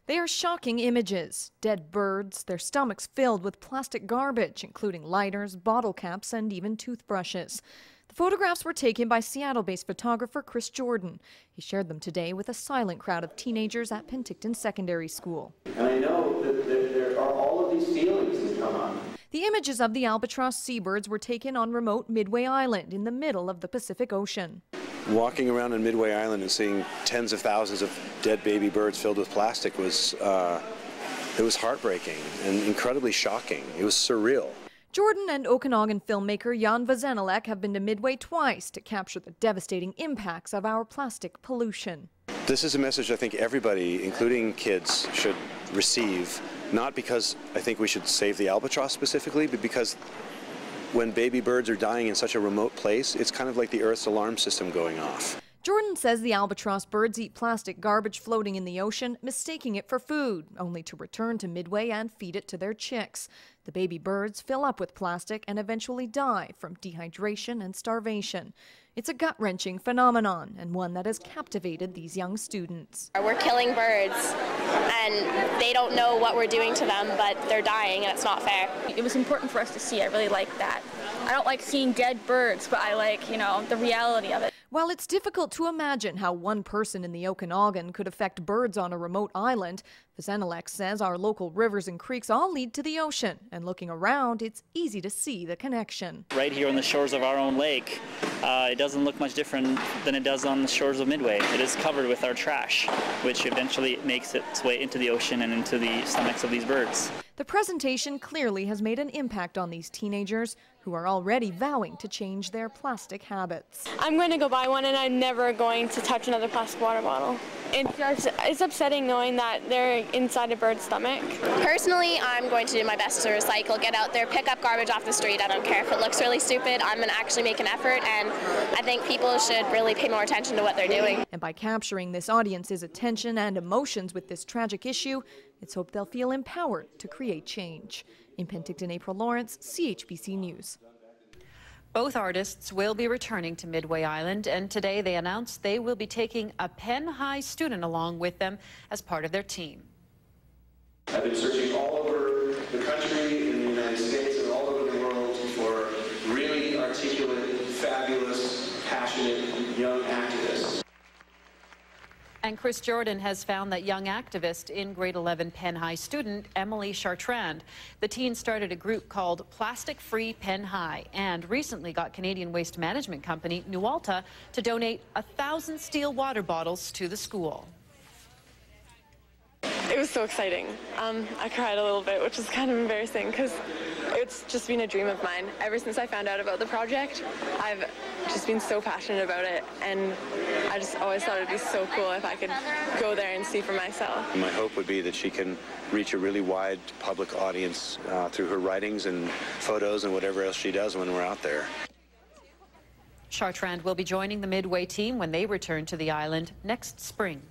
They are shocking images. Dead birds, their stomachs filled with plastic garbage, including lighters, bottle caps, and even toothbrushes. The photographs were taken by Seattle-based photographer Jordan. He shared them today with a silent crowd of teenagers at Penticton Secondary School. And I know that there are all of these feelings that come up. The images of the albatross seabirds were taken on remote Midway Island in the middle of the Pacific Ocean. Walking around on Midway Island and seeing tens of thousands of dead baby birds filled with plastic was heartbreaking and incredibly shocking. It was surreal. Jordan and Okanagan filmmaker Jan Vozenilek have been to Midway twice to capture the devastating impacts of our plastic pollution. This is a message I think everybody, including kids, should receive, not because I think we should save the albatross specifically, but because when baby birds are dying in such a remote place, it's kind of like the Earth's alarm system going off. Jordan says the albatross birds eat plastic garbage floating in the ocean, mistaking it for food, only to return to Midway and feed it to their chicks. The baby birds fill up with plastic and eventually die from dehydration and starvation. It's a gut-wrenching phenomenon, and one that has captivated these young students. We're killing birds, and they don't know what we're doing to them, but they're dying, and it's not fair. It was important for us to see. I really like that. I don't like seeing dead birds, but I like, the reality of it. While it's difficult to imagine how one person in the Okanagan could affect birds on a remote island, Vozenilek says our local rivers and creeks all lead to the ocean, and looking around, it's easy to see the connection. Right here on the shores of our own lake, it doesn't look much different than it does on the shores of Midway. It is covered with our trash, which eventually makes its way into the ocean and into the stomachs of these birds. The presentation clearly has made an impact on these teenagers who are already vowing to change their plastic habits. I'm going to go buy one, and I'm never going to touch another plastic water bottle. It's upsetting knowing that they're inside a bird's stomach. Personally, I'm going to do my best to recycle, get out there, pick up garbage off the street. I don't care if it looks really stupid. I'm going to actually make an effort, and I think people should really pay more attention to what they're doing. And by capturing this audience's attention and emotions with this tragic issue, it's hoped they'll feel empowered to create change. In Penticton, April Lawrence, CHBC News. Both artists will be returning to Midway Island, and today they announced they will be taking a Penn High student along with them as part of their team. I've been searching all over the country, in the United States, and all over the world for really articulate, fabulous, passionate young activists. And Jordan has found that young activist in grade 11 Penn High student Emily Chartrand. The teen started a group called Plastic Free Penn High and recently got Canadian waste management company Nualta to donate 1,000 steel water bottles to the school. It was so exciting. I cried a little bit, which is kind of embarrassing because it's just been a dream of mine. Ever since I found out about the project, I've just been so passionate about it, and I just always thought it'd be so cool if I could go there and see for myself. My hope would be that she can reach a really wide public audience through her writings and photos and whatever else she does when we're out there. Chartrand will be joining the Midway team when they return to the island next spring.